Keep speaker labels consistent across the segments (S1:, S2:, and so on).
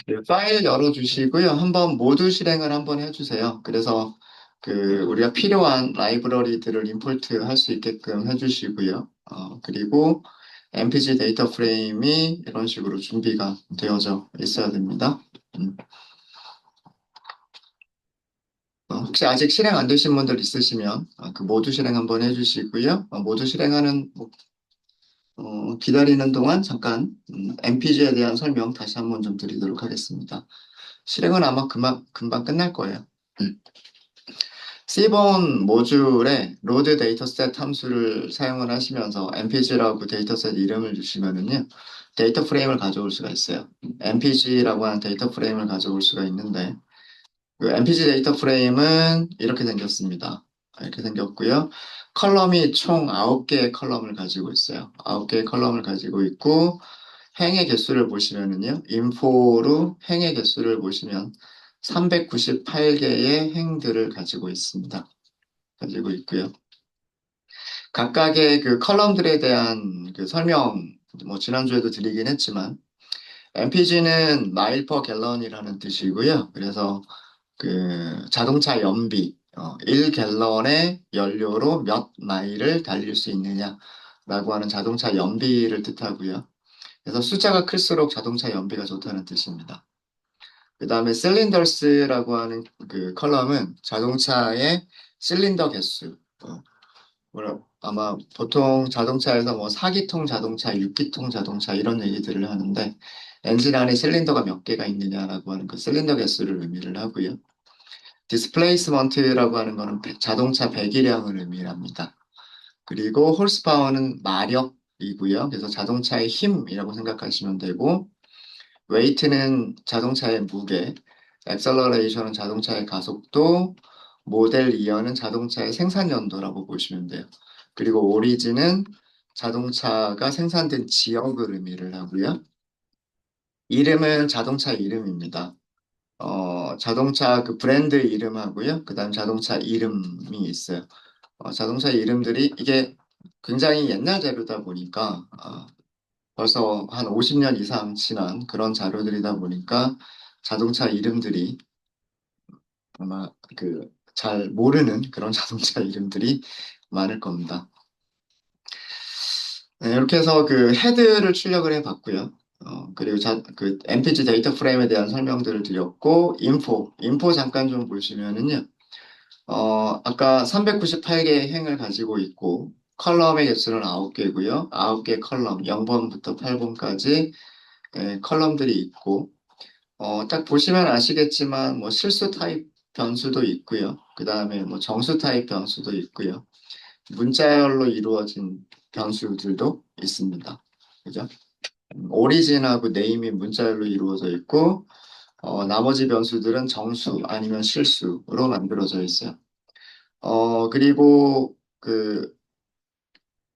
S1: 네, 파일 열어주시고요. 한번 모두 실행을 한번 해주세요. 그래서 우리가 필요한 라이브러리들을 임포트 할 수 있게끔 해주시고요. 그리고 MPG 데이터 프레임이 이런 식으로 준비가 되어져 있어야 됩니다. 음, 혹시 아직 실행 안 되신 분들 있으시면 그 모두 실행 한번 해주시고요. 모두 실행하는 기다리는 동안 잠깐 MPG에 대한 설명 다시 한번 좀 드리도록 하겠습니다. 실행은 아마 금방 끝날 거예요. 음. C본 모듈에 로드 데이터셋 함수를 사용을 하시면서 mpg라고 데이터셋 이름을 주시면은요, 데이터 프레임을 가져올 수가 있어요. mpg라고 하는 데이터 프레임을 가져올 수가 있는데, 그 mpg 데이터 프레임은 이렇게 생겼습니다. 이렇게 생겼고요. 컬럼이 총 9개의 컬럼을 가지고 있어요. 9개의 컬럼을 가지고 있고, 행의 개수를 보시면은요, info로 행의 개수를 보시면 398개의 행들을 가지고 있습니다. 가지고 있고요. 각각의 그 컬럼들에 대한 그 설명, 뭐 지난주에도 드리긴 했지만, mpg는 mile per gallon이라는 뜻이고요. 그래서 그 자동차 연비, 1갤런의 연료로 몇 마일을 달릴 수 있느냐라고 하는 자동차 연비를 뜻하고요. 그래서 숫자가 클수록 자동차 연비가 좋다는 뜻입니다. 그 다음에 실린더스라고 하는 그 컬럼은 자동차의 실린더 개수. 아마 보통 자동차에서 뭐 4기통 자동차, 6기통 자동차 이런 얘기들을 하는데 엔진 안에 실린더가 몇 개가 있느냐라고 하는 그 실린더 개수를 의미를 하고요. 디스플레이스먼트라고 하는 거는 자동차 배기량을 의미합니다. 그리고 홀스파워는 마력이고요. 그래서 자동차의 힘이라고 생각하시면 되고 웨이트는 자동차의 무게, 엑셀러레이션은 자동차의 가속도, 모델 이어는 자동차의 생산 연도라고 보시면 돼요. 그리고 오리진은 자동차가 생산된 지역을 의미를 하고요. 이름은 자동차 이름입니다. 자동차 그 브랜드 이름하고요. 그다음 자동차 이름이 있어요. 자동차 이름들이 이게 굉장히 옛날 자료다 보니까 벌써 한 50년 이상 지난 그런 자료들이다 보니까 자동차 이름들이 아마 잘 모르는 그런 자동차 이름들이 많을 겁니다. 네, 이렇게 해서 그 헤드를 출력을 해 봤고요. 그리고 그 MPG 데이터 프레임에 대한 설명들을 드렸고, 인포 잠깐 좀 보시면은요. 아까 398개의 행을 가지고 있고, 컬럼의 개수는 9개고요. 9개 컬럼, 0번부터 8번까지 컬럼들이 있고, 딱 보시면 아시겠지만, 뭐 실수 타입 변수도 있고요. 그 다음에 뭐 정수 타입 변수도 있고요. 문자열로 이루어진 변수들도 있습니다. 그죠? 오리진하고 네임이 문자열로 이루어져 있고, 나머지 변수들은 정수 아니면 실수로 만들어져 있어요. 그리고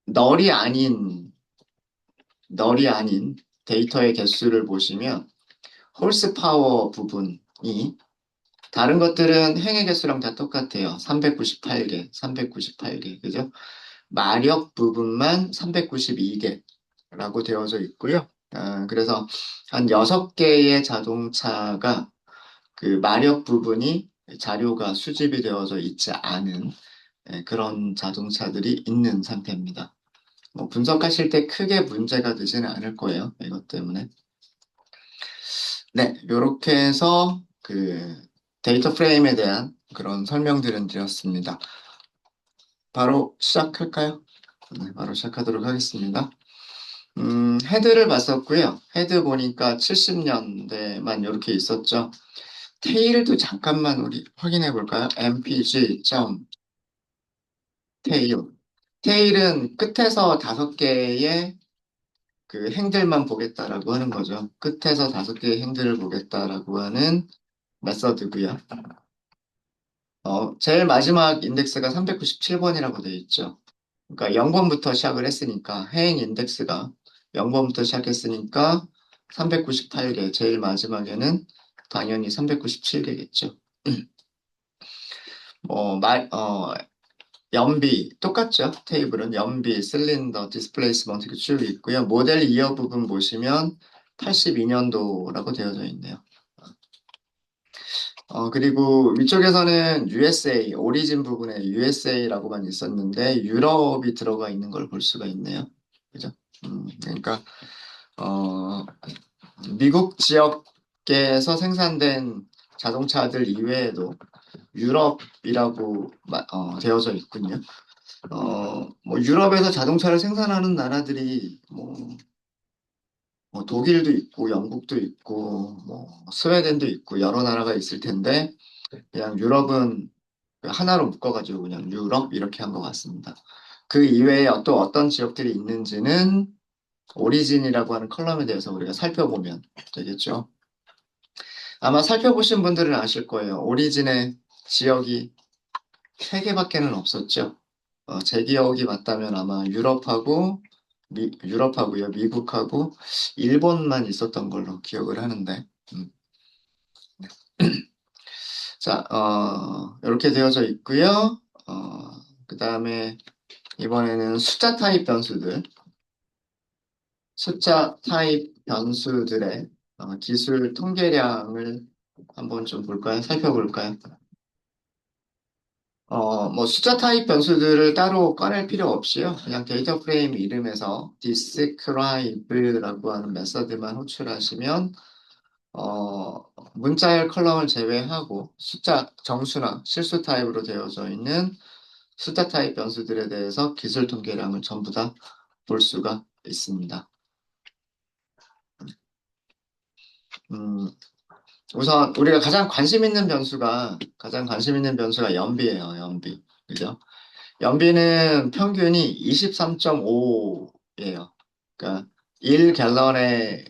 S1: 널이 아닌, 널이 아닌 데이터의 개수를 보시면, 홀스 파워 부분이 다른 것들은 행의 개수랑 다 똑같아요. 398개, 398개, 그죠? 마력 부분만 392개라고 되어져 있고요. 그래서 한 6개의 자동차가 그 마력 부분이 자료가 수집이 되어져 있지 않은 그런 자동차들이 있는 상태입니다. 뭐 분석하실 때 크게 문제가 되지는 않을 거예요. 이것 때문에. 네, 이렇게 해서 데이터 프레임에 대한 그런 설명들은 드렸습니다. 바로 시작할까요? 네, 바로 시작하도록 하겠습니다. 헤드를 봤었고요. 헤드 보니까 70년대만 이렇게 있었죠. 테일도 잠깐만 우리 확인해 볼까요? mpg. 테일. 테일은 끝에서 5개의 그 행들만 보겠다라고 하는 거죠. 끝에서 5개의 행들을 보겠다라고 하는 메서드고요. 제일 마지막 인덱스가 397번이라고 되어 있죠. 그러니까 0번부터 시작을 했으니까 해행 인덱스가 0번부터 시작했으니까 398개, 제일 마지막에는 당연히 397개겠죠. 연비 똑같죠. 테이블은 연비, 실린더, 디스플레이스먼트 이렇게 쭉 있고요. 모델 이어 부분 보시면 82년도라고 되어져 있네요. 그리고 위쪽에서는 USA, 오리진 부분에 USA라고만 있었는데 유럽이 들어가 있는 걸 볼 수가 있네요. 그죠? 그러니까, 어, 미국 지역계에서 생산된 자동차들 이외에도 유럽이라고 되어져 있군요. 뭐 유럽에서 자동차를 생산하는 나라들이 뭐 독일도 있고 영국도 있고 뭐 스웨덴도 있고 여러 나라가 있을 텐데 그냥 유럽은 하나로 묶어가지고 그냥 유럽 이렇게 한 것 같습니다. 그 이외에 또 어떤 지역들이 있는지는 오리진이라고 하는 컬럼에 대해서 우리가 살펴보면 되겠죠. 아마 살펴보신 분들은 아실 거예요. 오리진의 지역이 세 개밖에는 없었죠. 제 기억이 맞다면 아마 유럽하고요, 미국하고 일본만 있었던 걸로 기억을 하는데, 자, 이렇게 되어져 있고요. 그 다음에 이번에는 숫자 타입 변수들의 기술 통계량을 한번 좀 볼까요? 살펴볼까요? 뭐 숫자 타입 변수들을 따로 꺼낼 필요 없이요. 그냥 데이터 프레임 이름에서 describe라고 하는 메서드만 호출하시면 어, 문자열 컬럼을 제외하고 숫자 정수나 실수 타입으로 되어져 있는 숫자 타입 변수들에 대해서 기술 통계량을 전부 다 볼 수가 있습니다. 음, 우선 우리가 가장 관심 있는 변수가 연비예요. 연비. 그죠? 연비는 평균이 23.5예요. 그러니까 1갤런의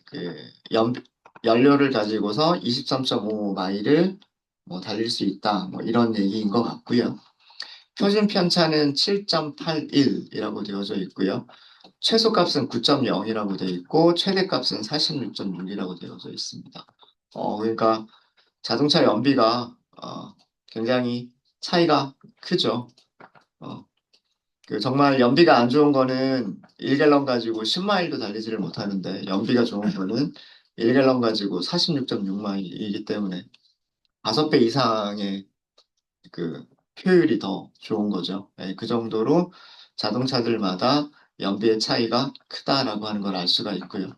S1: 연료를 가지고서 23.5 마일을 뭐 달릴 수 있다. 뭐 이런 얘기인 것 같고요. 표준 편차는 7.81이라고 되어져 있고요. 최소값은 9.0이라고 되어 있고 최대값은 46.6이라고 되어져 있습니다. 그러니까 자동차 연비가 굉장히 차이가 크죠. 어, 정말 연비가 안 좋은 거는 1갤런 가지고 10마일도 달리지를 못하는데 연비가 좋은 거는 1갤런 가지고 46.6마일이기 때문에 5배 이상의 그 효율이 더 좋은 거죠. 네, 그 정도로 자동차들마다 연비의 차이가 크다라고 하는 걸 알 수가 있고요.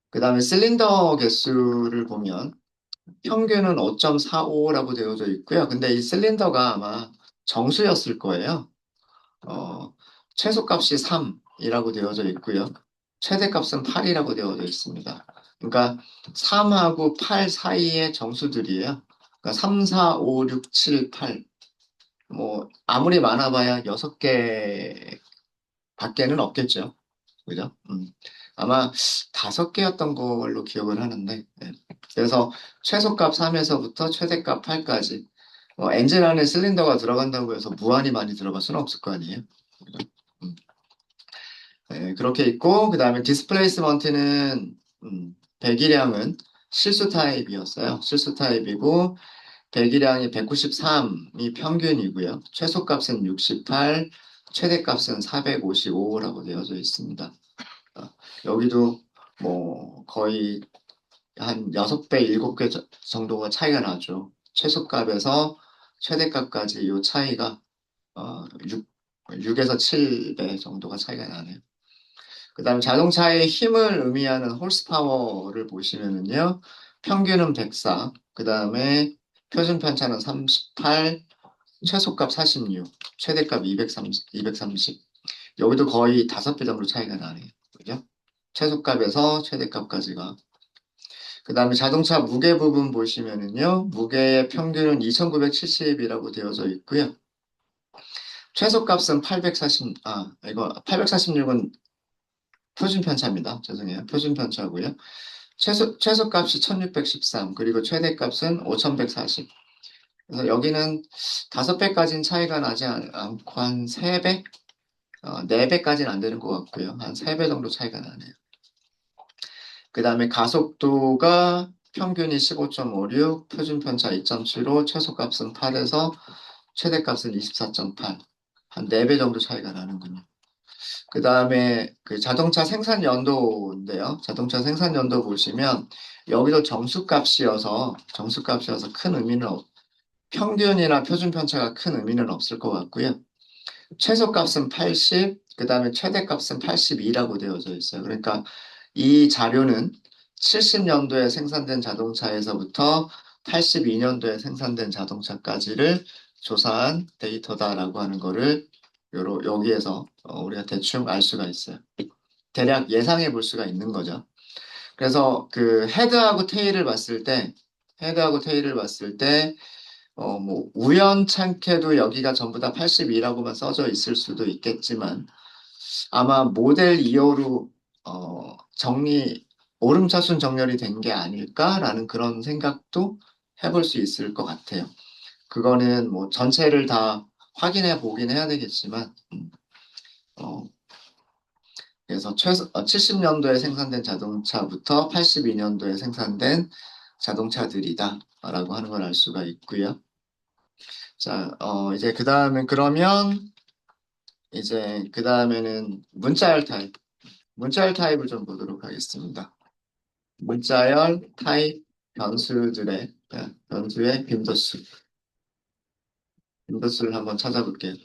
S1: 그 다음에 실린더 개수를 보면 평균은 5.45라고 되어져 있고요. 근데 이 실린더가 아마 정수였을 거예요. 어, 최소값이 3이라고 되어져 있고요. 최대값은 8이라고 되어져 있습니다. 그러니까 3하고 8 사이의 정수들이에요. 그러니까 3, 4, 5, 6, 7, 8. 뭐, 아무리 많아봐야 6개 밖에는 없겠죠. 그죠? 아마 5개였던 걸로 기억을 하는데, 네. 그래서 최소값 3에서부터 최대값 8까지. 엔진 안에 실린더가 들어간다고 해서 무한히 많이 들어갈 수는 없을 거 아니에요. 그죠? 음, 네, 그렇게 있고, 그 다음에 디스플레이스먼트는, 배기량은 실수 타입이었어요. 실수 타입이고, 배기량이 193이 평균이고요. 최소값은 68, 최대값은 455라고 되어져 있습니다. 어, 여기도 뭐 거의 한 6배, 7개 정도가 차이가 나죠. 최소값에서 최대값까지 이 차이가 6에서 7배 정도가 차이가 나네요. 그 다음에 자동차의 힘을 의미하는 홀스파워를 보시면은요, 평균은 104, 그 다음에 표준 편차는 38, 최소값 46, 최대값 230. 여기도 거의 5배 정도 차이가 나네요. 그죠? 최소값에서 최대값까지가. 그 다음에 자동차 무게 부분 보시면은요, 무게의 평균은 2970이라고 되어져 있고요. 최소값은 846은 표준 편차입니다. 죄송해요. 표준 편차고요. 최소값이 1613, 그리고 최대값은 5140. 그래서 여기는 5배까지는 차이가 나지 않고 한 3배? 4배까지는 안 되는 것 같고요. 한 3배 정도 차이가 나네요. 그 다음에 가속도가 평균이 15.56, 표준 편차 2.75, 최소값은 8에서 최대값은 24.8. 한 4배 정도 차이가 나는군요. 그 다음에 그 자동차 생산 연도인데요. 자동차 생산 연도 보시면 여기도 정수값이어서 큰 의미는 평균이나 표준 편차가 큰 의미는 없을 것 같고요. 최소값은 80, 그 다음에 최대값은 82라고 되어져 있어요. 그러니까 이 자료는 70년도에 생산된 자동차에서부터 82년도에 생산된 자동차까지를 조사한 데이터다라고 하는 거를 여기에서 우리가 대충 알 수가 있어요. 대략 예상해 볼 수가 있는 거죠. 그래서 그 헤드하고 테일을 봤을 때, 뭐, 우연찮게도 여기가 전부 다 82라고만 써져 있을 수도 있겠지만, 아마 모델 2호로, 오름차순 정렬이 된 게 아닐까라는 그런 생각도 해볼 수 있을 것 같아요. 그거는 뭐 전체를 다 확인해 보긴 해야 되겠지만, 어, 그래서 70년도에 생산된 자동차부터 82년도에 생산된 자동차들이다라고 하는 걸 알 수가 있고요. 자, 이제 그 다음에는 문자열 타입을 좀 보도록 하겠습니다. 문자열 타입 변수의 빈도수를 한번 찾아볼게요.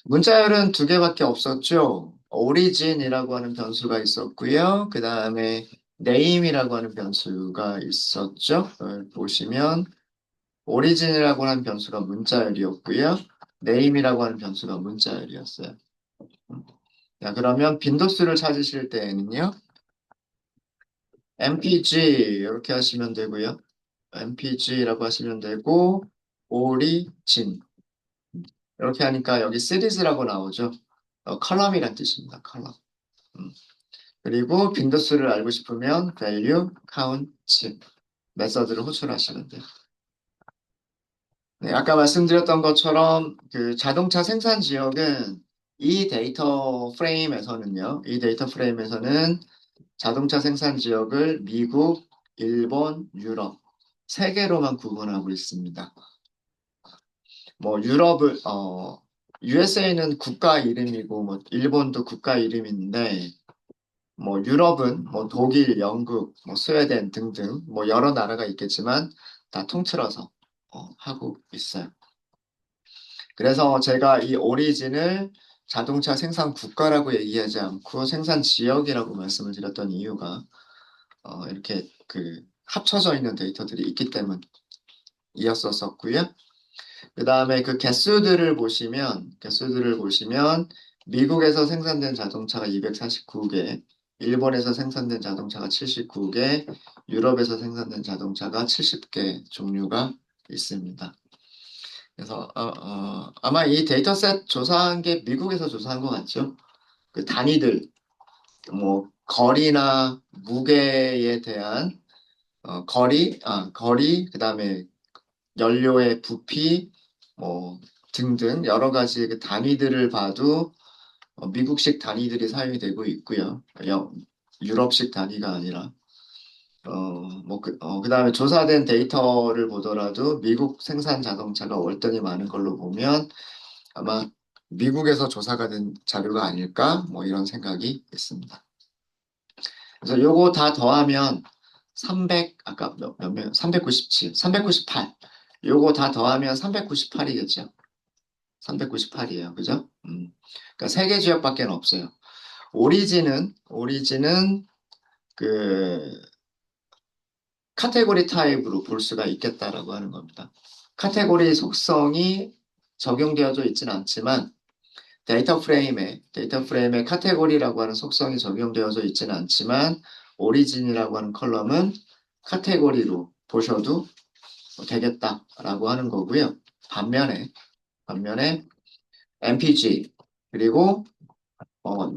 S1: 문자열은 두 개밖에 없었죠. 오리진이라고 하는 변수가 있었고요. 그 다음에 네임이라고 하는 변수가 있었죠. 보시면 오리진이라고 하는 변수가 문자열이었고요. 네임이라고 하는 변수가 문자열이었어요. 자, 그러면 빈도수를 찾으실 때에는요. mpg 이렇게 하시면 되고요. mpg라고 하시면 되고 오리진 이렇게 하니까 여기 시리즈라고 나오죠. 컬럼이란 뜻입니다. 컬럼. 음. 그리고 빈도수를 알고 싶으면 value, count 메서드를 호출하시면 돼요. 네, 아까 말씀드렸던 것처럼 그 자동차 생산 지역은 이 데이터 프레임에서는 자동차 생산 지역을 미국, 일본, 유럽 세 개로만 구분하고 있습니다. 뭐 USA는 국가 이름이고 뭐 일본도 국가 이름인데 뭐 유럽은 뭐 독일, 영국, 뭐 스웨덴 등등 뭐 여러 나라가 있겠지만 다 통틀어서 하고 있어요. 그래서 제가 이 오리진을 자동차 생산 국가라고 얘기하지 않고 생산 지역이라고 말씀을 드렸던 이유가 이렇게 그 합쳐져 있는 데이터들이 있기 때문이었었고요. 그 다음에 그 개수들을 보시면 미국에서 생산된 자동차가 249개, 일본에서 생산된 자동차가 79개, 유럽에서 생산된 자동차가 70개 종류가 있습니다. 그래서 아마 이 데이터셋 조사한 게 미국에서 조사한 것 같죠? 그 단위들, 뭐 거리나 무게에 대한 거리, 그다음에 연료의 부피, 뭐 등등 여러 가지 그 단위들을 봐도 미국식 단위들이 사용이 되고 있고요. 유럽식 단위가 아니라 그다음에 조사된 데이터를 보더라도 미국 생산 자동차가 월등히 많은 걸로 보면 아마 미국에서 조사가 된 자료가 아닐까 뭐 이런 생각이 있습니다. 그래서 요거 다 더하면 아까 몇 명, 397, 398. 요거 다 더하면 398이겠죠. 398이에요. 그죠? 그러니까 세 개 지역밖에 없어요. 오리진은 그 카테고리 타입으로 볼 수가 있겠다라고 하는 겁니다. 카테고리 속성이 적용되어져 있지는 않지만 데이터 프레임에 카테고리라고 하는 속성이 적용되어져 있지는 않지만 오리진이라고 하는 컬럼은 카테고리로 보셔도 되겠다라고 하는 거고요. 반면에 MPG 그리고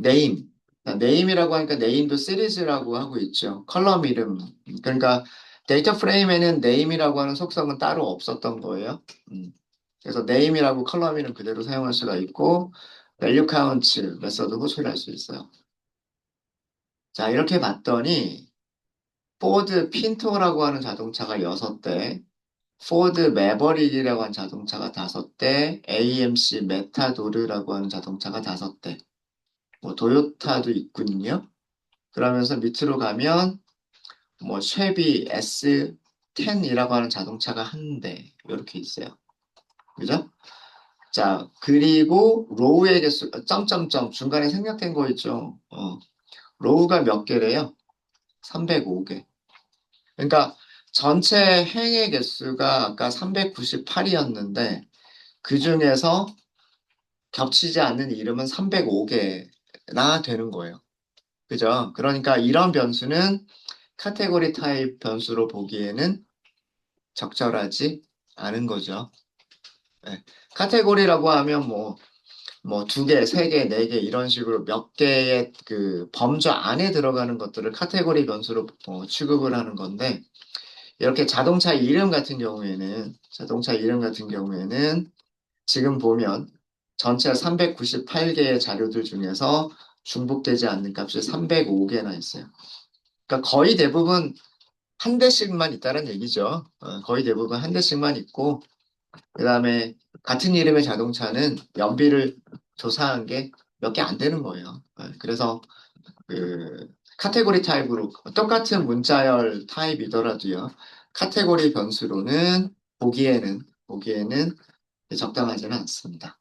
S1: 네임 네임이라고 하니까 네임도 시리즈라고 하고 있죠. 컬럼 이름 그러니까 데이터 프레임에는 네임이라고 하는 속성은 따로 없었던 거예요. 음. 그래서 네임이라고 컬럼 이름 그대로 사용할 수가 있고 밸류 카운트 메서드 호출할 수 있어요. 자 이렇게 봤더니 포드 핀토라고 하는 자동차가 6대 포드 매버릭이라고 하는 자동차가 5대, AMC 메타도르라고 하는 자동차가 5대. 뭐 도요타도 있군요. 그러면서 밑으로 가면 뭐 쉐비 S10이라고 하는 자동차가 한 대 이렇게 있어요. 그죠? 자, 그리고 로우의 개수, 점점점 중간에 생략된 거 있죠. 로우가 몇 개래요? 305개. 그러니까 전체 행의 개수가 아까 398이었는데 그 중에서 겹치지 않는 이름은 305개나 되는 거예요. 그죠? 그러니까 이런 변수는 카테고리 타입 변수로 보기에는 적절하지 않은 거죠. 네. 카테고리라고 하면 뭐 두 개, 세 개, 네 개 이런 식으로 몇 개의 그 범주 안에 들어가는 것들을 카테고리 변수로 취급을 하는 건데 이렇게 자동차 이름 같은 경우에는 지금 보면 전체 398개의 자료들 중에서 중복되지 않는 값이 305개나 있어요. 그러니까 거의 대부분 한 대씩만 있다는 얘기죠. 거의 대부분 한 대씩만 있고 그다음에 같은 이름의 자동차는 연비를 조사한 게 몇 개 안 되는 거예요. 그래서 그 카테고리 타입으로 똑같은 문자열 타입이더라도요. 카테고리 변수로는 보기에는 적당하지는 않습니다.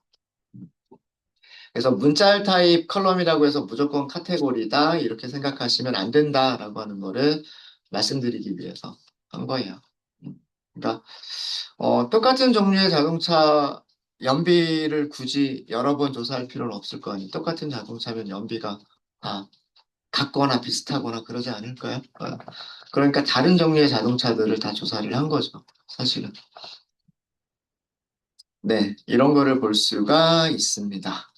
S1: 그래서 문자열 타입 컬럼이라고 해서 무조건 카테고리다 이렇게 생각하시면 안 된다라고 하는 거를 말씀드리기 위해서 한 거예요. 그러니까 똑같은 종류의 자동차 연비를 굳이 여러 번 조사할 필요는 없을 거 아니에요. 똑같은 자동차면 연비가 다 같거나 비슷하거나 그러지 않을까요? 그러니까 다른 종류의 자동차들을 다 조사를 한 거죠. 사실은. 네, 이런 거를 볼 수가 있습니다.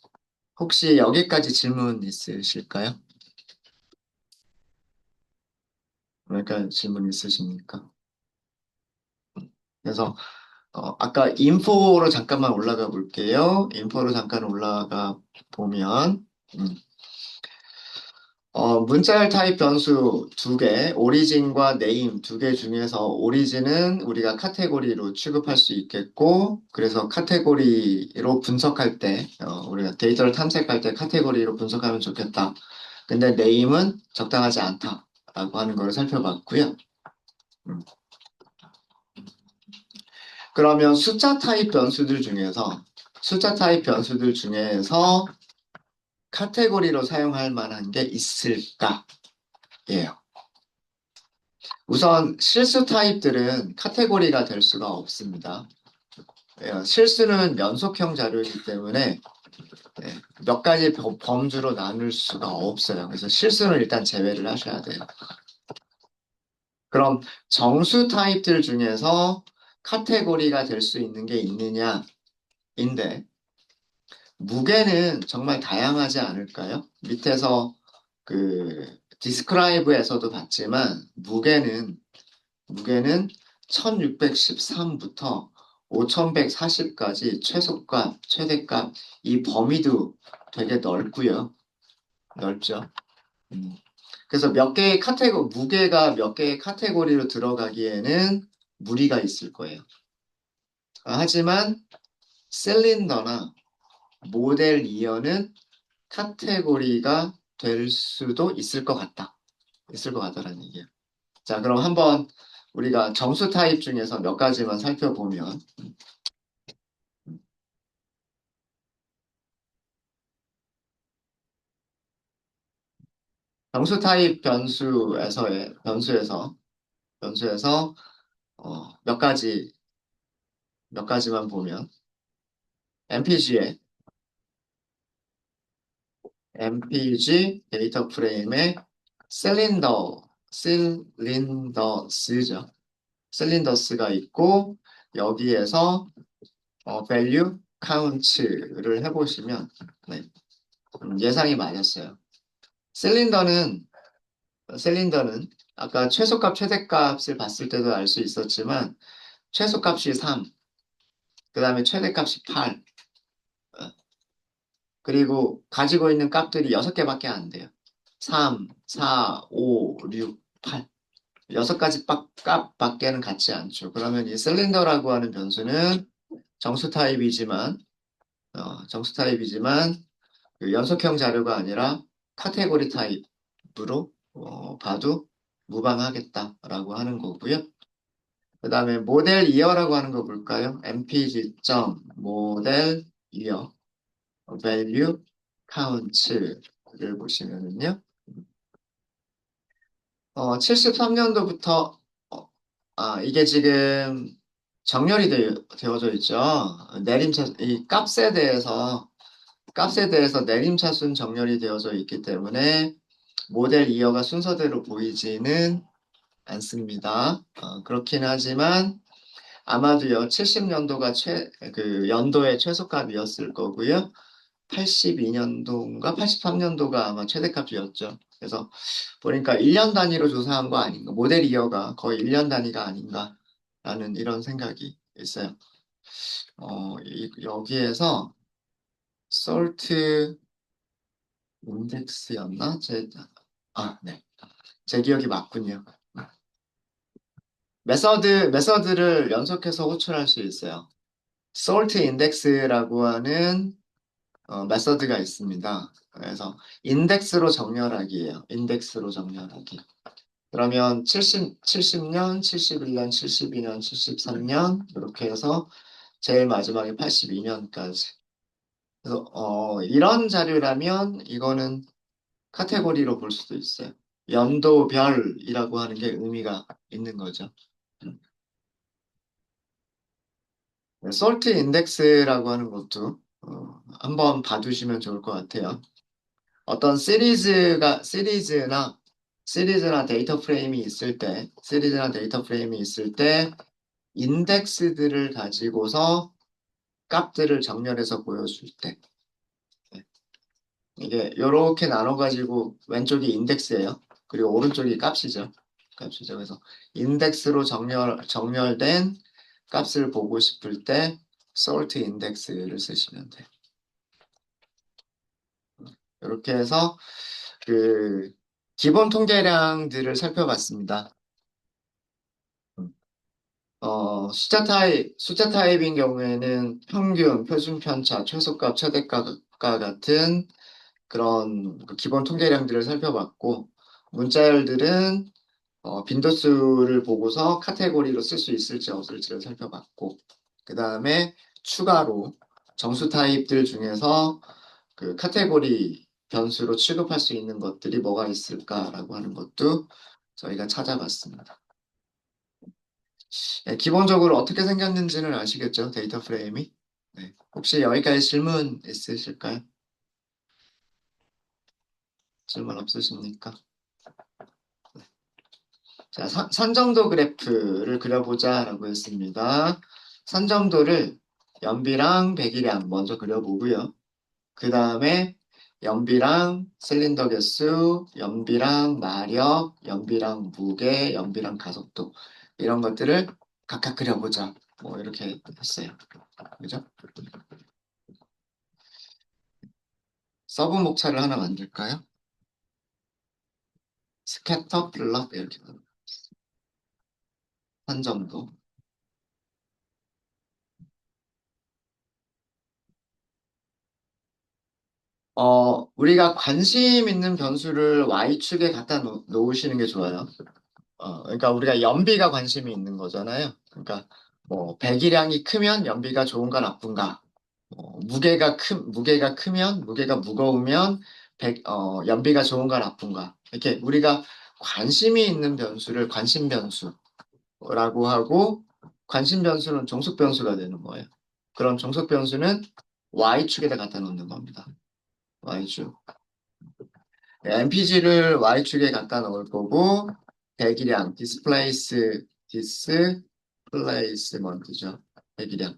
S1: 혹시 여기까지 질문 있으실까요? 그러니까 질문 있으십니까? 그래서 아까 인포로 잠깐만 올라가 볼게요. 인포로 잠깐 올라가 보면 문자열 타입 변수 두 개, 오리진과 네임 두 개 중에서 오리진은 우리가 카테고리로 취급할 수 있겠고, 그래서 카테고리로 분석할 때, 우리가 데이터를 탐색할 때 카테고리로 분석하면 좋겠다. 근데 네임은 적당하지 않다라고 하는 걸 살펴봤고요. 음. 그러면 숫자 타입 변수들 중에서 카테고리로 사용할 만한 게 있을까? 예요. 우선 실수 타입들은 카테고리가 될 수가 없습니다. 실수는 연속형 자료이기 때문에 몇 가지 범주로 나눌 수가 없어요. 그래서 실수는 일단 제외를 하셔야 돼요. 그럼 정수 타입들 중에서 카테고리가 될 수 있는 게 있느냐인데 무게는 정말 다양하지 않을까요? 밑에서 그 디스크라이브에서도 봤지만 무게는 1613부터 5140까지 최소값, 최대값, 이 범위도 되게 넓고요. 넓죠. 음. 그래서 무게가 몇 개의 카테고리로 들어가기에는 무리가 있을 거예요. 하지만 셀린더나 모델 이어는 카테고리가 될 수도 있을 것 같다라는 얘기예요. 자, 그럼 한번 우리가 정수 타입 중에서 몇 가지만 살펴보면 정수 타입 변수에서 몇 가지만 보면 MPG에 MPG 데이터 프레임에 실린더스죠. 실린더스가 있고 여기에서 value count를 해보시면 네, 예상이 맞았어요. 실린더는 실린더는 아까 최소값, 최대값을 봤을 때도 알 수 있었지만 최소값이 3, 그 다음에 최대값이 8, 그리고 가지고 있는 값들이 6개밖에 안 돼요. 3, 4, 5, 6, 8. 6가지 값밖에는 같지 않죠. 그러면 이 실린더라고 하는 변수는 정수 타입이지만, 정수 타입이지만 그 연속형 자료가 아니라 카테고리 타입으로 봐도 무방하겠다라고 하는 거고요. 그 다음에 모델 이어라고 하는 거 볼까요? mpg.model 이어 value count를 보시면은요. 73년도부터 이게 지금 정렬이 되어져 있죠. 이 값에 대해서 내림차순 정렬이 되어져 있기 때문에 모델 이어가 순서대로 보이지는 않습니다. 그렇긴 하지만 아마도요, 70년도가 그 연도의 최소값이었을 거고요. 82년도인가 83년도가 아마 최대값이었죠. 그래서 보니까 1년 단위로 조사한 거 아닌가. 모델 이어가 거의 1년 단위가 아닌가라는 이런 생각이 있어요. 여기에서 솔트 인덱스였나? 네. 제 기억이 맞군요. 메서드를 연속해서 호출할 수 있어요. 솔트 인덱스라고 하는 메서드가 있습니다. 그래서 인덱스로 정렬하기예요. 인덱스로 정렬하기. 그러면 70년, 71년, 72년, 73년 이렇게 해서 제일 마지막에 82년까지. 그래서 이런 자료라면 이거는 카테고리로 볼 수도 있어요. 연도별이라고 하는 게 의미가 있는 거죠. 솔트 인덱스라고 하는 것도 한번 봐두시면 좋을 것 같아요. 어떤 시리즈나 데이터 프레임이 있을 때 인덱스들을 가지고서 값들을 정렬해서 보여줄 때 이게 이렇게 나눠가지고 왼쪽이 인덱스예요. 그리고 오른쪽이 값이죠. 값이죠. 그래서 인덱스로 정렬된 값을 보고 싶을 때 sort index를 쓰시면 돼요. 이렇게 해서 그 기본 통계량들을 살펴봤습니다. 숫자 타입인 경우에는 평균, 표준 편차, 최소값, 최대값과 같은 그런 그 기본 통계량들을 살펴봤고, 문자열들은 빈도수를 보고서 카테고리로 쓸 수 있을지 없을지를 살펴봤고, 그 다음에 추가로 정수 타입들 중에서 그 카테고리 변수로 취급할 수 있는 것들이 뭐가 있을까라고 하는 것도 저희가 찾아봤습니다. 네, 기본적으로 어떻게 생겼는지는 아시겠죠? 데이터 프레임이. 네. 혹시 여기까지 질문 있으실까요? 질문 없으십니까? 자, 선정도 그래프를 그려보자라고 했습니다. 선정도를 연비랑 배기량 먼저 그려보고요. 그 다음에 연비랑 실린더 개수, 연비랑 마력, 연비랑 무게, 연비랑 가속도 이런 것들을 각각 그려보자. 뭐 이렇게 했어요. 그죠? 서브 목차를 하나 만들까요? 스캐터 플롯 이렇게 선정도. 우리가 관심 있는 변수를 Y축에 갖다 놓으시는 게 좋아요. 그러니까 우리가 연비가 관심이 있는 거잖아요. 그러니까 뭐 배기량이 크면 연비가 좋은가 나쁜가. 무게가 무거우면 연비가 좋은가 나쁜가. 이렇게 우리가 관심이 있는 변수를 관심 변수라고 하고 관심 변수는 종속 변수가 되는 거예요. 그럼 종속 변수는 Y축에다 갖다 놓는 겁니다. Y축. MPG를 Y축에 갖다 놓을 거고, 배기량, 디스플레이스먼트죠. 배기량.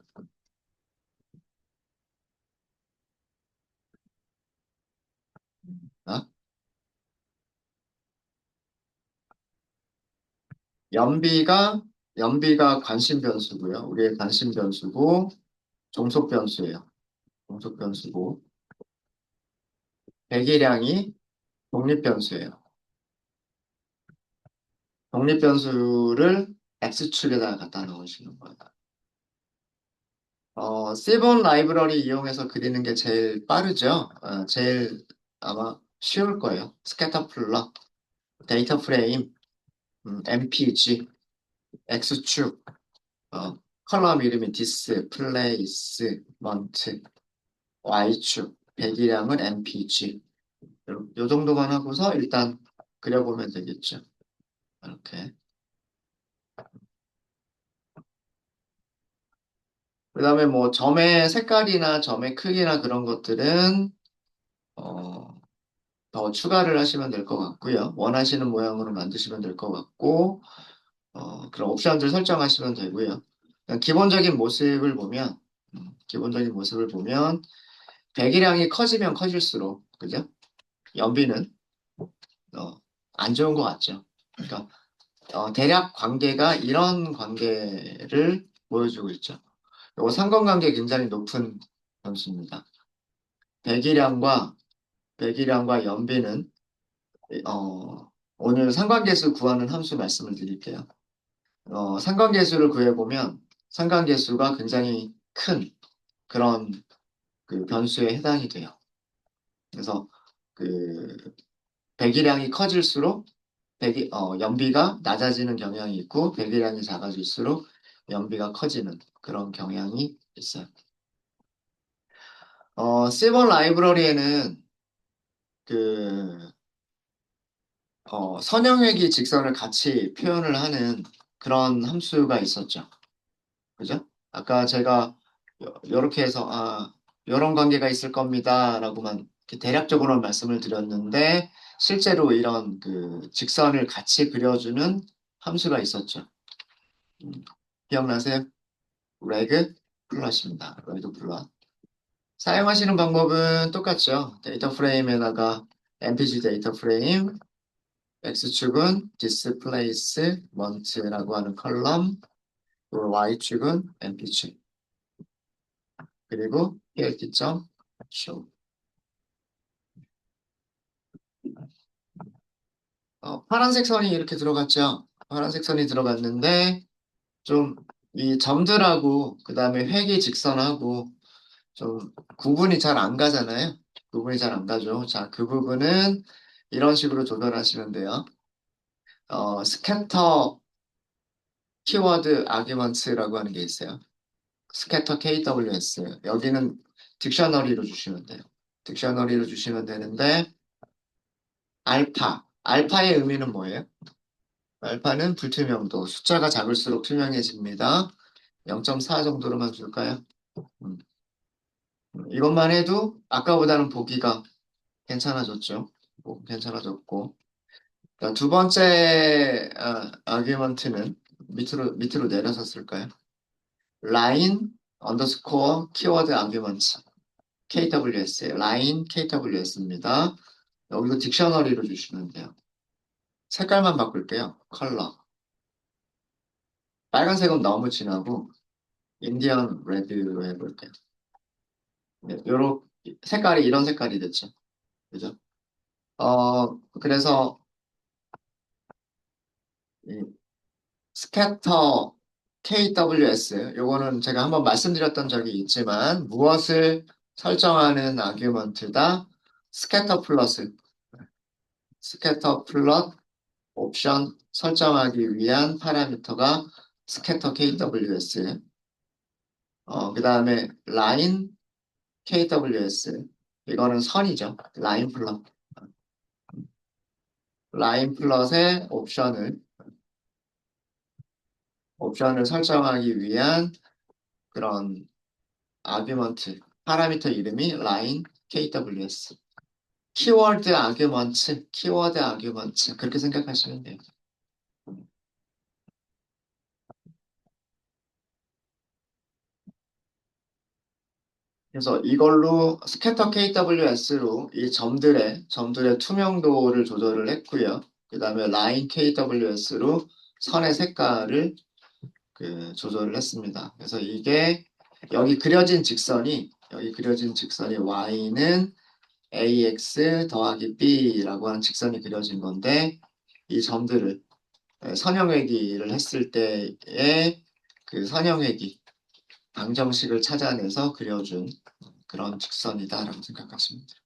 S1: 어? 연비가, 연비가 관심 변수고요. 우리의 관심 변수고, 종속 변수예요. 종속 변수고, 배기량이 독립 변수예요. 독립 변수를 X축에다 갖다 놓으시는 거예요. C본 라이브러리 이용해서 그리는 게 제일 빠르죠. 제일 아마 쉬울 거예요. 스캐터 플롯, 데이터 프레임, MPG, X축, 컬럼 이름이 디스, 플레이스, 먼트, Y축, 배기량은 MPG. 요 정도만 하고서 일단 그려보면 되겠죠. 이렇게. 그 다음에 뭐 점의 색깔이나 점의 크기나 그런 것들은 어, 더 추가를 하시면 될 것 같고요. 원하시는 모양으로 만드시면 될 것 같고 그런 옵션들 설정하시면 되고요. 그냥 기본적인 모습을 보면 배기량이 커지면 커질수록 그죠? 연비는 어, 안 좋은 것 같죠. 그러니까 대략 관계가 이런 관계를 보여주고 있죠. 요 상관관계 굉장히 높은 변수입니다. 배기량과 배기량과 연비는 오늘 상관계수 구하는 함수 말씀을 드릴게요. 상관계수를 구해보면 상관계수가 굉장히 큰 그런 그 변수에 해당이 돼요. 그래서 그 배기량이 커질수록 연비가 낮아지는 경향이 있고 배기량이 작아질수록 연비가 커지는 그런 경향이 있어요. C번 라이브러리에는 그 선형회기 직선을 같이 표현을 하는 그런 함수가 있었죠. 그죠? 아까 제가 이렇게 해서 이런 관계가 있을 겁니다라고만 이렇게 대략적으로 말씀을 드렸는데 실제로 이런 그 직선을 같이 그려주는 함수가 있었죠. 음, 기억나세요? 레그 플롯입니다. 레그 플롯. 사용하시는 방법은 똑같죠. 데이터 프레임에다가 MPG 데이터 프레임, X축은 displacement라고 하는 컬럼, 그리고 Y축은 MP축, 그리고 PLT.show. 파란색 선이 이렇게 들어갔죠. 파란색 선이 들어갔는데 좀 이 점들하고 그 다음에 회기 직선하고 좀 구분이 잘 안 가잖아요. 구분이 잘 안 가죠. 자, 그 부분은 이런 식으로 조절하시면 돼요. 스캐터 키워드 아규먼트라고 하는 게 있어요. 스캐터 KWS. 여기는 딕셔너리로 주시면 돼요. 딕셔너리로 주시면 되는데 알파. 알파의 의미는 뭐예요? 알파는 불투명도. 숫자가 작을수록 투명해집니다. 0.4 정도로만 줄까요? 음, 이것만 해도 아까보다는 보기가 괜찮아졌죠. 괜찮아졌고. 자, 두 번째 아규먼트는 밑으로 내려서 쓸까요? 라인 언더스코어 키워드 아규먼트 KWS예요. 라인 KWS입니다. 여기도 딕셔너리로 주시면 돼요. 색깔만 바꿀게요. 컬러. 빨간색은 너무 진하고 인디언 레드로 해볼게요. 네, 요런 색깔이 이런 색깔이 됐죠. 그죠? 그래서 이 스캐터 KWS 요거는 제가 한번 말씀드렸던 적이 있지만 무엇을 설정하는 아규먼트다 스캐터 플러스 스캐터 플롯 옵션 설정하기 위한 파라미터가 스캐터 KWS 그 다음에 라인 KWS 이거는 선이죠. 라인 플롯의 옵션을 설정하기 위한 그런 아규먼트 파라미터 이름이 line KWS 키워드 아규먼트 그렇게 생각하시면 돼요. 그래서 이걸로 스캐터 KWS로 이 점들의 투명도를 조절을 했고요. 그 다음에 line KWS로 선의 색깔을 조절을 했습니다. 그래서 이게 여기 그려진 직선이 y는 ax 더하기 b라고 하는 직선이 그려진 건데 이 점들을 선형회기를 했을 때의 그 선형회기 방정식을 찾아내서 그려준 그런 직선이다라고 생각하시면 돼요.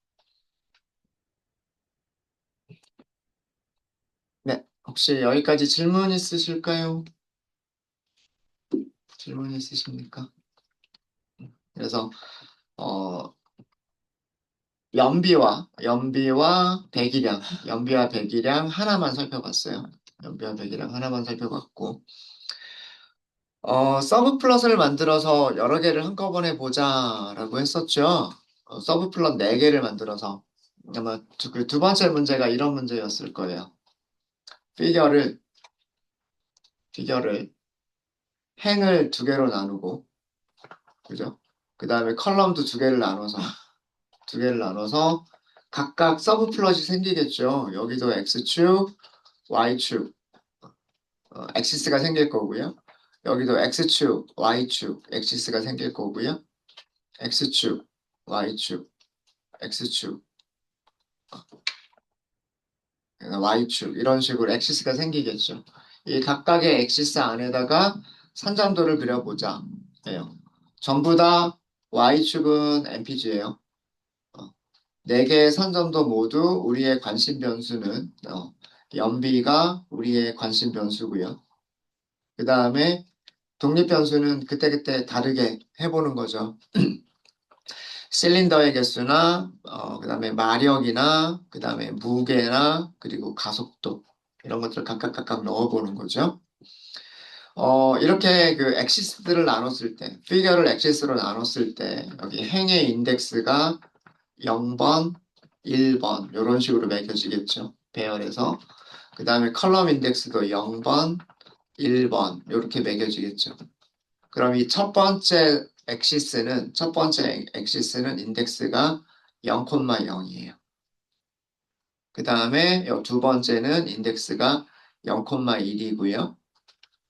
S1: 네, 혹시 여기까지 질문 있으실까요? 질문 있으십니까? 그래서 어, 연비와 배기량 하나만 살펴봤어요. 연비와 배기량 하나만 살펴봤고, 서브 플롯을 만들어서 여러 개를 한꺼번에 보자라고 했었죠. 서브 플롯 4개를 만들어서 아마 두 번째 문제가 이런 문제였을 거예요. 피겨를 피겨를 행을 2개로 나누고, 그죠? 그 다음에 컬럼도 2개를 나눠서 각각 서브 플롯이 생기겠죠. 여기도 X축, Y축, 엑시스가 생길 거고요. 여기도 X축, Y축, 엑시스가 생길 거고요. X축, Y축, X축, Y축 이런 식으로 엑시스가 생기겠죠. 이 각각의 엑시스 안에다가 산점도를 그려보자 해요. 전부 다 Y축은 MPG예요. 4개의 산점도 모두 우리의 관심 변수는 연비가 우리의 관심 변수고요. 그 다음에 독립 변수는 그때그때 다르게 해보는 거죠. 실린더의 개수나 그다음에 마력이나 그다음에 무게나 그리고 가속도 이런 것들을 각각 넣어보는 거죠. 이렇게 그 엑시스들을 나눴을 때, 피겨를 엑시스로 나눴을 때 여기 행의 인덱스가 0번, 1번 이런 식으로 매겨지겠죠. 배열에서. 그 다음에 컬럼 인덱스도 0번, 1번 이렇게 매겨지겠죠. 그럼 이 첫 번째 엑시스는 인덱스가 0,0이에요. 그 다음에 두 번째는 인덱스가 0,1이고요.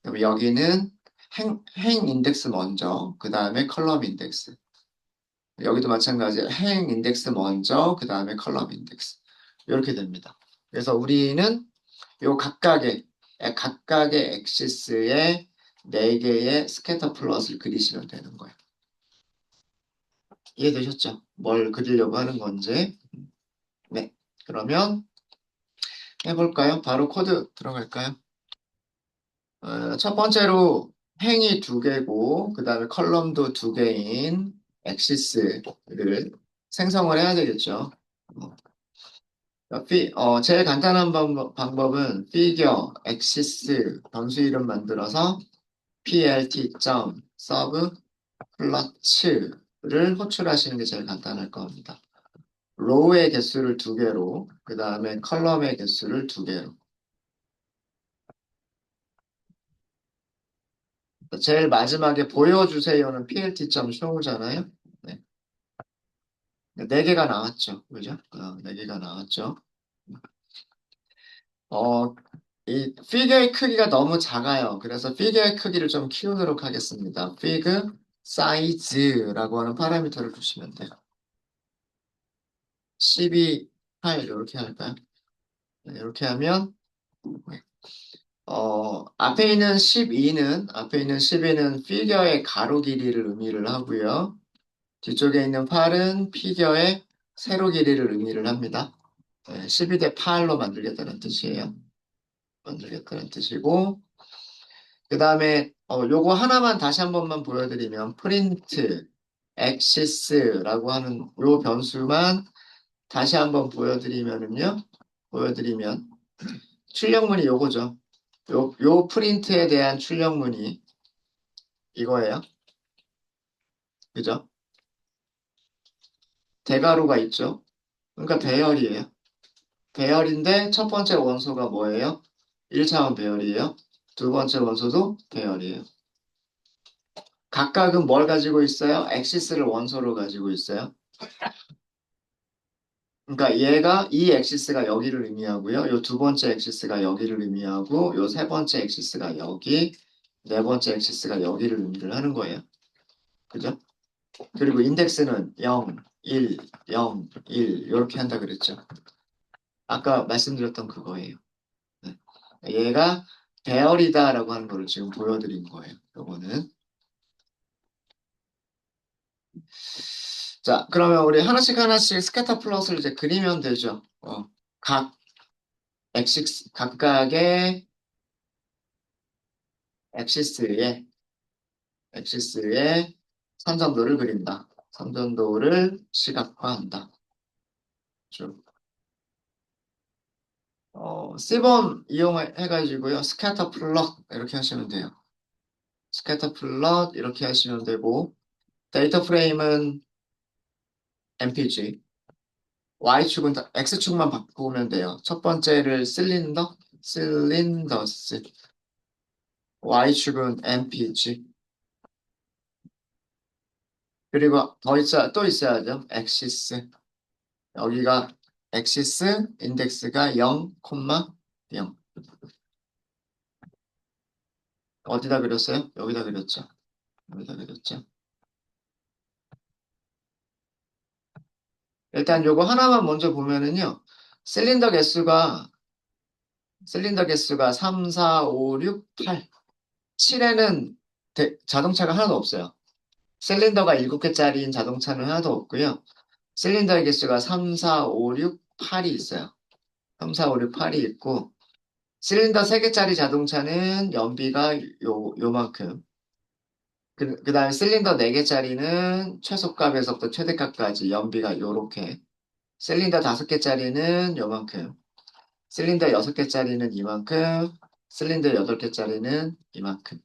S1: 그럼 여기는 행 인덱스 먼저, 그 다음에 컬럼 인덱스. 여기도 마찬가지로 행 인덱스 먼저, 그 다음에 컬럼 인덱스. 이렇게 됩니다. 그래서 우리는 요 각각의 엑시스에 4개의 스캐터 플롯을 그리시면 되는 거예요. 이해되셨죠? 뭘 그리려고 하는 건지. 네. 그러면 해볼까요? 바로 코드 들어갈까요? 첫 번째로 행이 2개고, 그 다음에 컬럼도 2개인 엑시스를 생성을 해야 되겠죠. 제일 간단한 방법은 피겨, 엑시스, 변수 이름 만들어서 plt.sub 플러츠를 호출하시는 게 제일 간단할 겁니다. 로우의 개수를 2개로, 그 다음에 컬럼의 개수를 2개로. 제일 마지막에 보여주세요는 plt.show잖아요. 네. 4개가 나왔죠. 그죠? 4개가 나왔죠. 어, 이 피겨의 크기가 너무 작아요. 그래서 피겨의 크기를 좀 키우도록 하겠습니다. 피그 사이즈라고 하는 파라미터를 주시면 돼요. 12, 8 이렇게 할까요? 네, 이렇게 하면 앞에 있는 12는 피겨의 가로 길이를 의미를 하고요. 뒤쪽에 있는 8은 피겨의 세로 길이를 의미를 합니다. 12대 8로 만들겠다는 뜻이에요. 만들겠다는 뜻이고, 그 다음에 요거 하나만 다시 한 번만 보여드리면 프린트 엑시스라고 하는 요 변수만 다시 한번 보여드리면 출력문이 요거죠. 요 프린트에 대한 출력문이 이거예요. 그죠? 대괄호가 있죠. 그러니까 배열이에요. 배열인데 첫 번째 원소가 뭐예요? 1차원 배열이에요. 두 번째 원소도 배열이에요. 각각은 뭘 가지고 있어요? 엑시스를 원소로 가지고 있어요. 그러니까 이 엑시스가 여기를 의미하고요. 요 두 번째 엑시스가 여기를 의미하고 요 세 번째 엑시스가 여기, 네 번째 엑시스가 여기를 의미를 하는 거예요. 그죠? 그리고 인덱스는 0, 1, 0, 1 이렇게 한다 그랬죠. 아까 말씀드렸던 그거예요. 네. 얘가 배열이다라고 하는 거를 지금 보여드린 거예요. 요거는. 자, 그러면 우리 하나씩 하나씩 스캐터 플롯을 이제 그리면 되죠. 각 각각의 엑시스의 엑시스의 선전도를 그린다. 선전도를 시각화한다. 쭉. C번 이용해가지고요. 스캐터 플롯 이렇게 하시면 돼요. 스캐터 플롯 이렇게 하시면 되고 데이터 프레임은 MPG, Y축은 X축만 바꾸면 돼요. 첫 번째를 실린더스, Y축은 MPG, 그리고 또 있어야죠. 엑시스. 여기가 엑시스 인덱스가 0, 0. 어디다 그렸어요? 여기다 그렸죠. 여기다 그렸죠. 일단 요거 하나만 먼저 보면은요. 실린더 개수가 실린더 개수가 3, 4, 5, 6, 8. 7에는 자동차가 하나도 없어요. 실린더가 7개짜리인 자동차는 하나도 없고요. 실린더의 개수가 3, 4, 5, 6, 8이 있어요. 3, 4, 5, 6, 8이 있고 실린더 3개짜리 자동차는 연비가 요만큼. 그다음에 실린더 4개짜리는 최소값에서부터 최대값까지 연비가 요렇게. 실린더 5개짜리는 요만큼. 실린더 6개짜리는 이만큼. 실린더 8개짜리는 이만큼.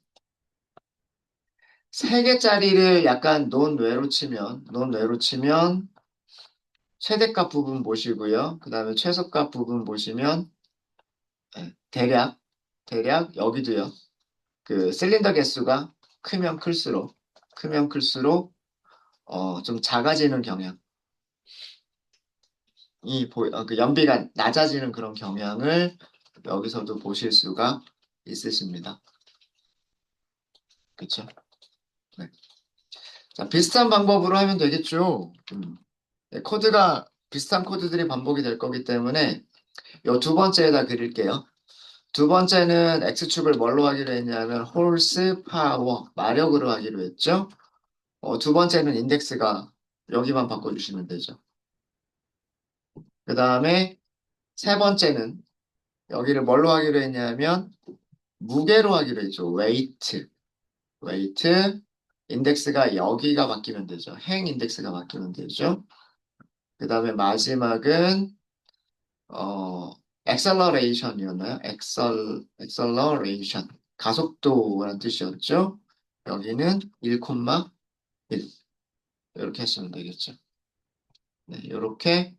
S1: 3개짜리를 약간 논외로 치면 최대값 부분 보시고요. 그 다음에 최소값 부분 보시면 대략 여기도요. 그 실린더 개수가 크면 클수록 좀 작아지는 경향. 그 연비가 낮아지는 그런 경향을 여기서도 보실 수가 있으십니다. 그쵸? 네. 자, 비슷한 방법으로 하면 되겠죠. 네, 비슷한 코드들이 반복이 될 거기 때문에 이 두 번째에다 그릴게요. 두 번째는 X축을 뭘로 하기로 했냐면 홀스 파워, 마력으로 하기로 했죠. 두 번째는 인덱스가 여기만 바꿔주시면 되죠. 그 다음에 세 번째는 여기를 뭘로 하기로 했냐면 무게로 하기로 했죠. 웨이트, 인덱스가 여기가 바뀌면 되죠. 행 인덱스가 바뀌면 되죠. 그 다음에 마지막은 어, 엑셀러레이션이었나요? 엑셀러레이션. 가속도라는 뜻이었죠. 여기는 1,1. 이렇게 하시면 되겠죠. 네, 이렇게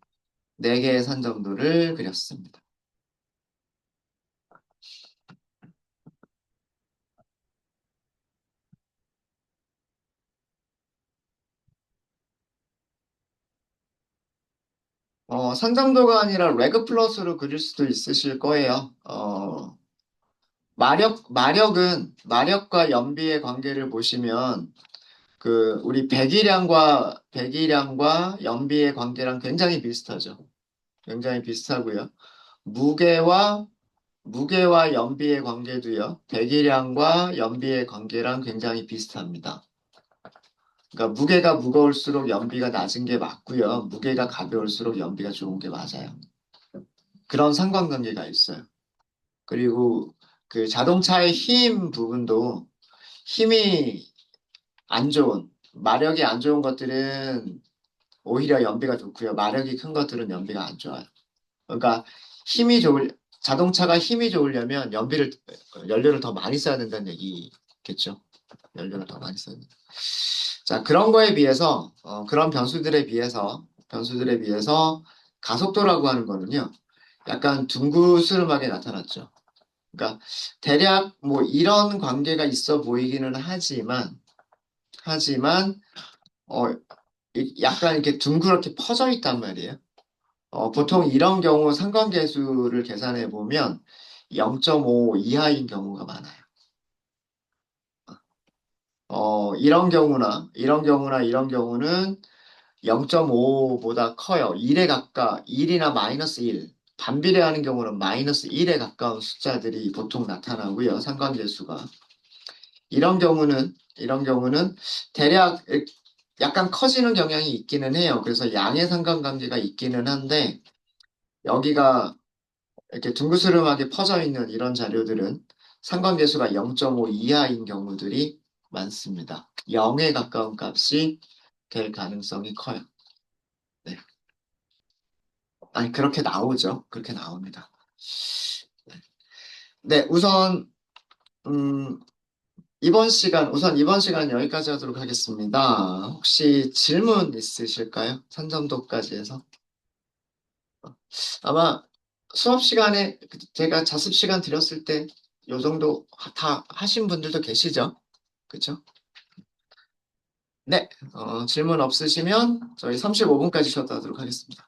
S1: 4개의 산정도를 그렸습니다. 산정도가 아니라 레그 플러스로 그릴 수도 있으실 거예요. 마력과 연비의 관계를 보시면 우리 배기량과 연비의 관계랑 굉장히 비슷하죠. 굉장히 비슷하고요. 무게와 무게와 연비의 관계도요. 배기량과 연비의 관계랑 굉장히 비슷합니다. 그러니까 무게가 무거울수록 연비가 낮은 게 맞고요. 무게가 가벼울수록 연비가 좋은 게 맞아요. 그런 상관관계가 있어요. 그리고 그 자동차의 힘 부분도 힘이 안 좋은, 마력이 안 좋은 것들은 오히려 연비가 좋고요. 마력이 큰 것들은 연비가 안 좋아요. 그러니까 자동차가 힘이 좋으려면 연료를 더 많이 써야 된다는 얘기겠죠. 연료를 더 많이 써야 된다. 자, 그런 거에 비해서, 그런 변수들에 비해서 가속도라고 하는 거는요, 약간 둥그스름하게 나타났죠. 그러니까 대략 뭐 이런 관계가 있어 보이기는 하지만, 어, 약간 이렇게 둥그렇게 퍼져 있단 말이에요. 보통 이런 경우 상관계수를 계산해 보면 0.5 이하인 경우가 많아요. 이런 경우는 0.5보다 커요. 1이나 마이너스 1. 반비례하는 경우는 마이너스 1에 가까운 숫자들이 보통 나타나고요. 상관계수가. 이런 경우는 대략 약간 커지는 경향이 있기는 해요. 그래서 양의 상관관계가 있기는 한데, 여기가 이렇게 둥그스름하게 퍼져 있는 이런 자료들은 상관계수가 0.5 이하인 경우들이 많습니다. 0에 가까운 값이 될 가능성이 커요. 네. 아니, 그렇게 나오죠. 그렇게 나옵니다. 네, 음, 우선 이번 시간 여기까지 하도록 하겠습니다. 혹시 질문 있으실까요? 산점도까지 해서. 아마 수업 시간에 제가 자습 시간 드렸을 때 요 정도 다 하신 분들도 계시죠? 그죠? 네, 질문 없으시면 저희 35분까지 쉬었다 하도록 하겠습니다.